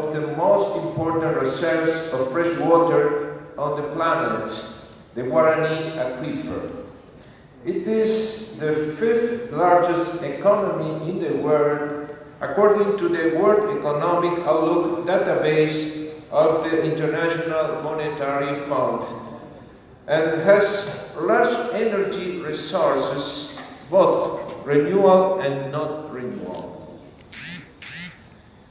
of the most important reserves of fresh water on the planet, the Guarani Aquifer. It is the fifth largest economy in the world, according to the World Economic Outlook database of the International Monetary Fund, and has large energy resources, both renewable and not renewable.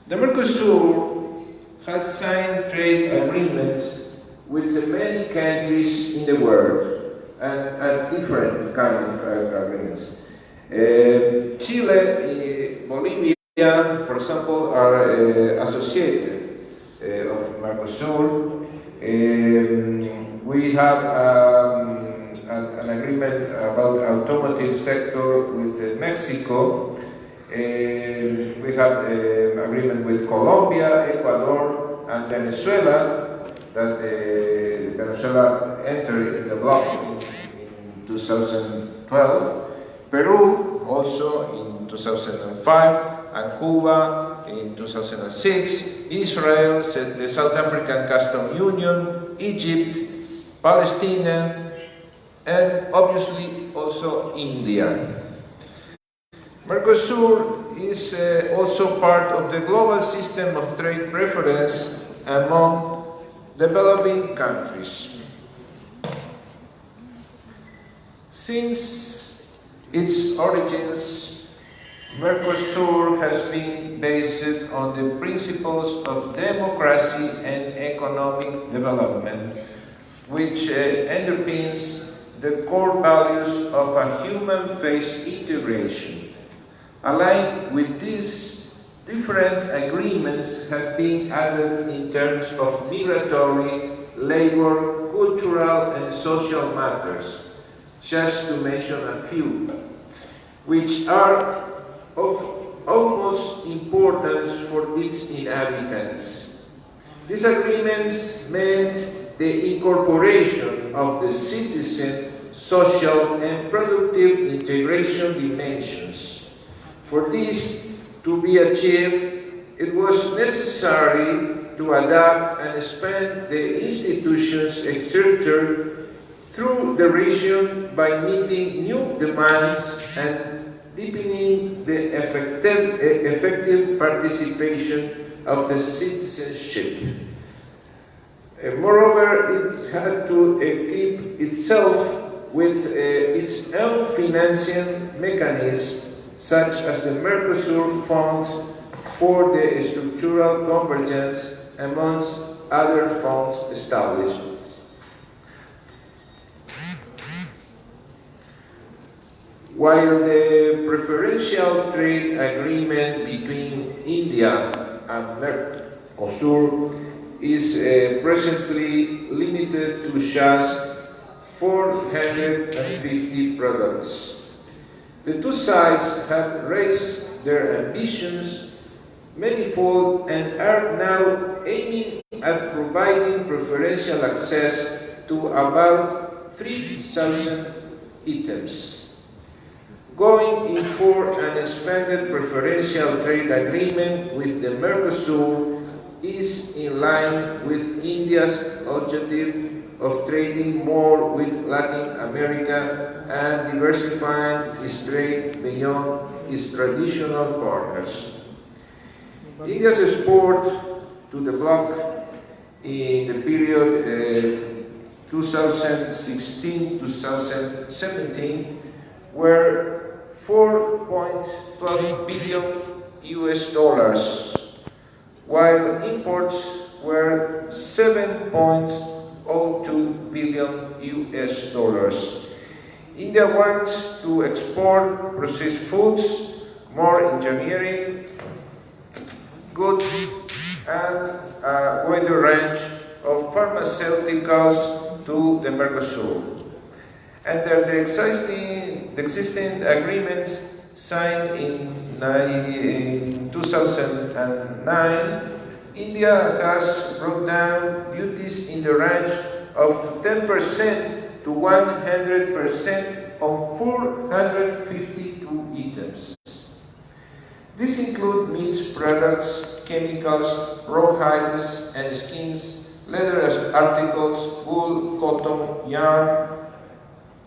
The Mercosur has signed trade agreements with many countries in the world, and different kinds of agreements. Chile, Bolivia, for example, are associated of Mercosur. We have an agreement about automotive sector with Mexico. We have an agreement with Colombia, Ecuador, and Venezuela, that Venezuela entered in the bloc in 2012. Peru also in 2005, and Cuba in 2006, Israel, the South African Customs Union, Egypt, Palestine, and obviously also India. Mercosur is also part of the global system of trade preference among developing countries. Since its origins, Mercosur has been based on the principles of democracy and economic development, which underpins the core values of a human-based integration. Aligned with these, different agreements have been added in terms of migratory, labor, cultural, and social matters, just to mention a few, which are of utmost importance for its inhabitants. These agreements meant the incorporation of the citizen, social, and productive integration dimensions. For this to be achieved, it was necessary to adapt and expand the institutions structure through the region by meeting new demands and deepening the effective participation of the citizenship. Moreover, it had to equip itself with its own financing mechanism, such as the Mercosur Fund for the Structural Convergence, amongst other funds established. While the preferential trade agreement between India and Mercosur is presently limited to just 450 products, the two sides have raised their ambitions manifold and are now aiming at providing preferential access to about 3,000 items. Going in for an expanded preferential trade agreement with the Mercosur is in line with India's objective of trading more with Latin America and diversifying its trade beyond its traditional partners. India's export to the bloc in the period 2016-2017 were $4.12 billion, while imports were $7.02 billion. India wants to export processed foods, more engineering, goods, and a wider range of pharmaceuticals to the Mercosur. Under the existing agreements signed in 2009, India has brought down duties in the range of 10% to 100% on 452 items. These include meat products, chemicals, raw hides and skins, leather articles, wool, cotton, yarn,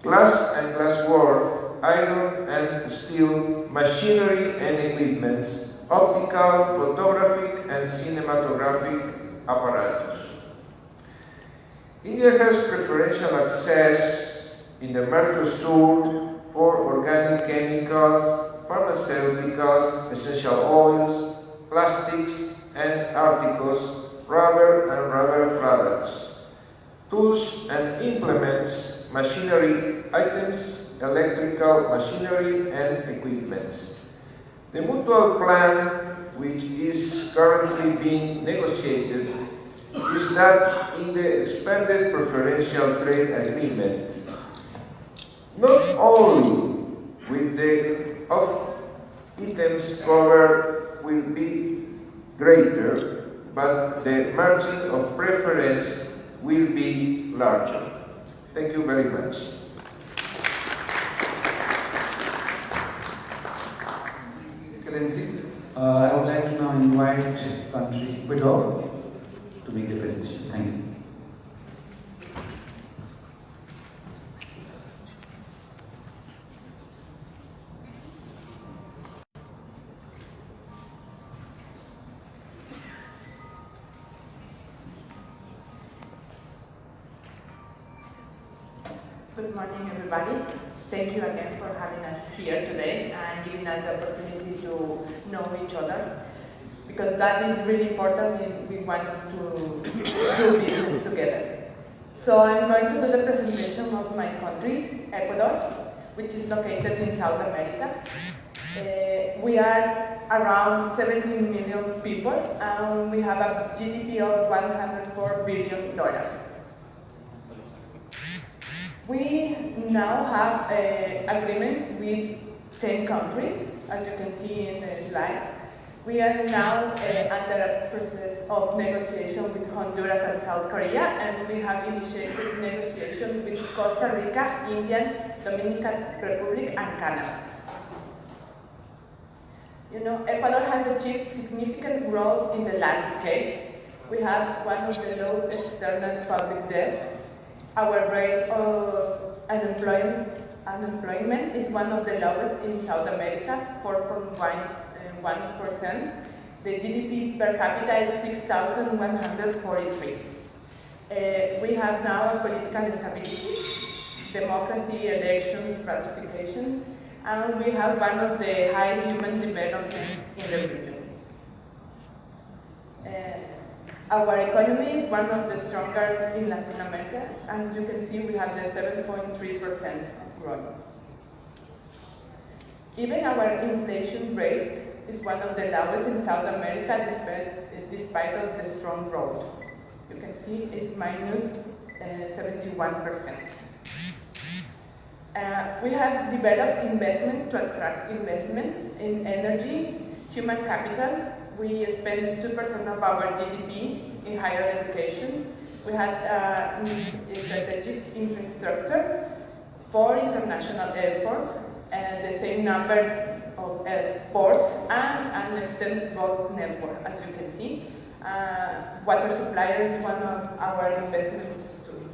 glass and glassware, iron and steel, machinery and equipments, optical, photographic and cinematographic apparatus. India has preferential access in the Mercosur for organic chemicals, pharmaceuticals, essential oils, plastics and articles, rubber and rubber products, tools and implements, machinery items, electrical machinery and equipments. The mutual plan, which is currently being negotiated, is that in the expanded preferential trade agreement, not only will the of items covered will be greater, but the margin of preference will be larger. Thank you very much. Excellency, I would like to now invite country Ecuador to make the presentation. Thank you. Good morning, everybody. Thank you again for having us here today and giving us the opportunity to know each other, because that is really important if we want to do business together. So I'm going to do the presentation of my country, Ecuador, which is located in South America. We are around 17 million people, and we have a GDP of $104 billion. We now have agreements with 10 countries, as you can see in the slide. We are now under a process of negotiation with Honduras and South Korea, and we have initiated negotiation with Costa Rica, India, Dominican Republic, and Canada. You know, Ecuador has achieved significant growth in the last decade. We have one of the lowest external public debt. Our rate of unemployment is one of the lowest in South America, 4.1%. The GDP per capita is 6,143. We have now a political stability, democracy, elections, ratifications, and we have one of the high human development in the region. Our economy is one of the strongest in Latin America, and as you can see, we have the 7.3% growth. Even our inflation rate is one of the lowest in South America, despite of the strong growth. You can see it's minus 71%. We have developed investment to attract investment in energy, human capital. We spend 2% of our GDP in higher education. We have strategic infrastructure, 4 international airports, and the same number of ports, and an extended road network, as you can see. Water supply is one of our investments too.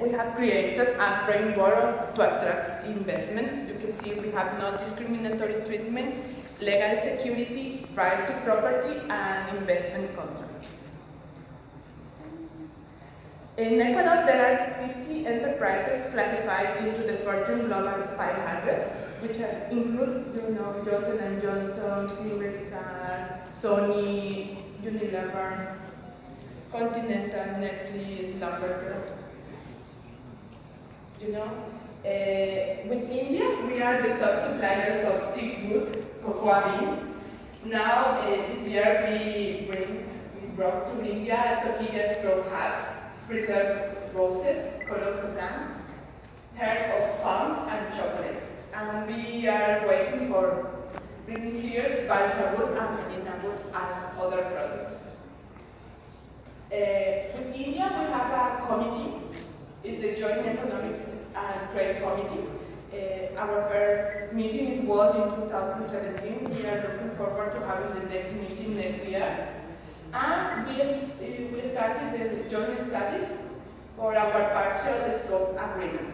We have created a framework to attract investment. You can see we have no discriminatory treatment, legal security, right to property, and investment contracts. In Ecuador, there are 50 enterprises classified into the Fortune Global 500, which include, Johnson & Johnson, Kimberly-Clark, Sony, Unilever, Continental, Nestle, Schlumberger. With India, we are the top suppliers of teak wood, cocoa beans. Now, this year, we brought to India tortilla straw hats, preserved roses, colossal plants, hair of palms, and chocolates. And we are waiting for bringing here balsa wood and melina wood as other products. With India, we have a committee. It's the Joint Economic and Trade Committee. Our first meeting was in 2017. We are looking forward to having the next meeting next year. And we started the joint studies for our partial scope agreement.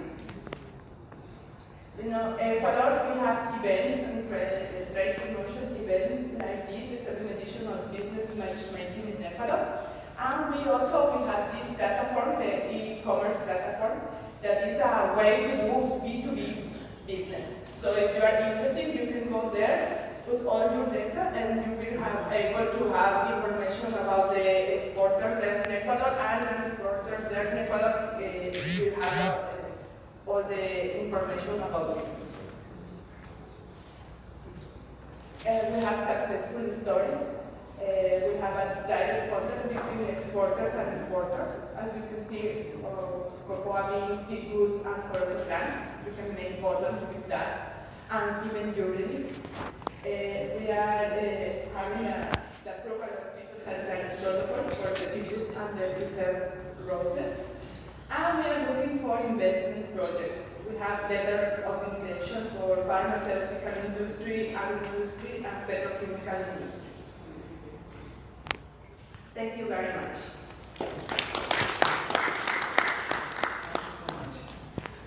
You know, Ecuador, we have events and trade promotion events like this, the 7th edition of business matchmaking in Ecuador. And we have this platform, the e-commerce platform, that is a way to do B2B business. So if you are interested, you can go there, put all your data, and you will have able to have information about the exporters there in Ecuador and the exporters there in Ecuador. You have all the information about it. We have successful stories. We have a direct contact between exporters and importers. As you can see, cocoa beans, seafood, and forest plants. You can make bottles with that, and even jewelry. We are having the approval of phytosanitary protocol for the tissue and the preserved roses. And we are looking for investment projects. We have letters of intention for pharmaceutical industry, agro-industry, and petrochemical industry. Thank you very much.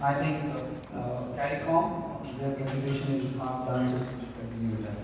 I think CARICOM, their presentation is half done, so continue with that.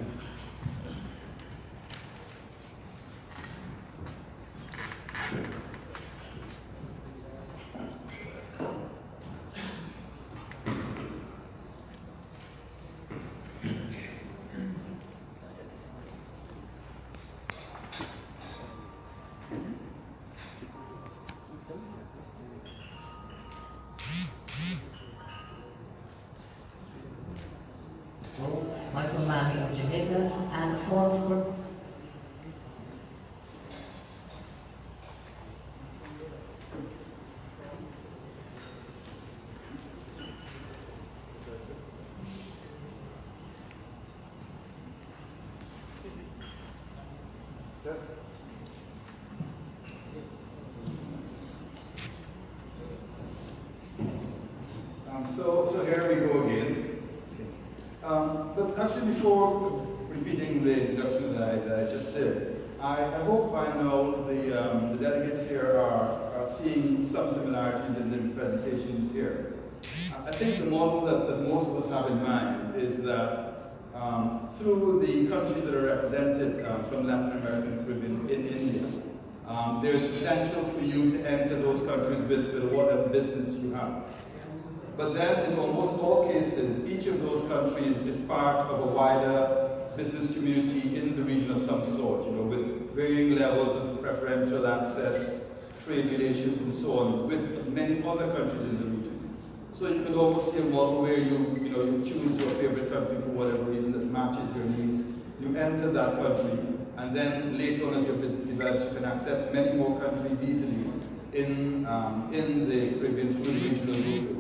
Michael Manley of Jamaica, and Forsberg. So here we go again. But actually, before repeating the introduction that I just did, I hope by now the delegates here are seeing some similarities in the presentations here. I think the model that most of us have in mind is that through the countries that are represented from Latin America and Caribbean in India, there's potential for you to enter those countries with whatever business you have. But then, in almost all cases, each of those countries is part of a wider business community in the region of some sort, with varying levels of preferential access, trade relations, and so on, with many other countries in the region. So you could almost see a model where you choose your favorite country for whatever reason that matches your needs. You enter that country, and then later on as your business develops, you can access many more countries easily in the Caribbean through the regional grouping.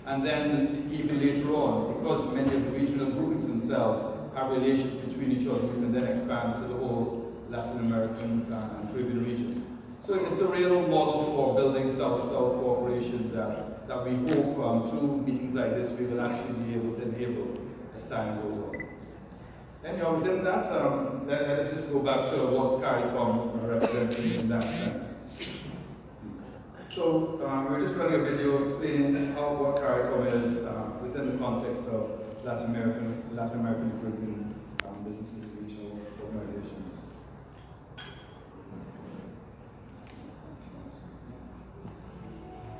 And then even later on, because many of the regional groupings themselves have relations between each other, you can then expand to the whole Latin American and Caribbean region. So it's a real model for building South-South cooperation that we hope through meetings like this we will actually be able to enable as time goes on. Anyhow, within that, let's just go back to what CARICOM represents in that sense. So we're just running a video explaining what CARICOM is within the context of Latin American and Caribbean businesses and regional organizations.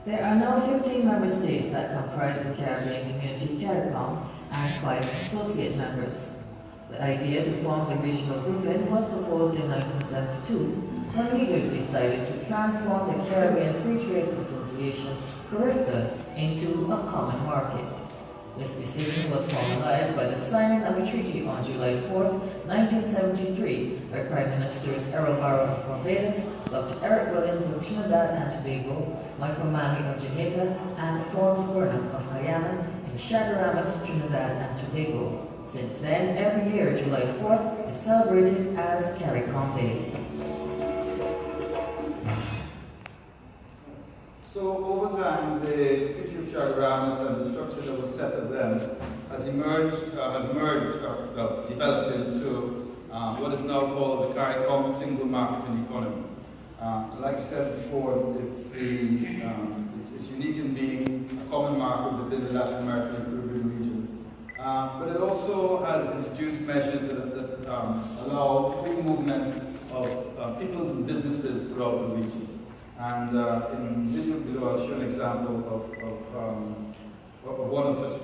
There are now 15 member states that comprise the Caribbean Community CARICOM and 5 associate members. The idea to form the regional grouping was proposed in 1972 when leaders decided to transform the Caribbean Free Trade Association, CARIFTA, into a common market. This decision was formalized by the signing of a treaty on July 4, 1973, by Prime Ministers Errol Barrow of Barbados, Dr. Eric Williams of Trinidad and Tobago, Michael Manley of Jamaica, and Florence Burnham of Guyana in Chaguaramas, Trinidad and Tobago. Since then, every year, July 4th is celebrated as CARICOM Day. So over time, the Treaty of Chaguaramas and the structure that was set up then has developed into what is now called the CARICOM single marketing economy. Like I said before, it's unique in being a common market within the Latin American and Caribbean region. But it also has introduced measures that allow free movement of peoples and businesses throughout the region. And in the video below, I'll show an example of one of those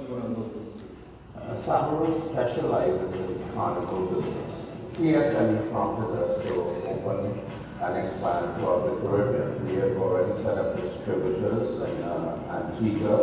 businesses. Samaru specializes in carnival business. CSME prompted us to open and expand throughout the Caribbean. We have already set up distributors in Antigua,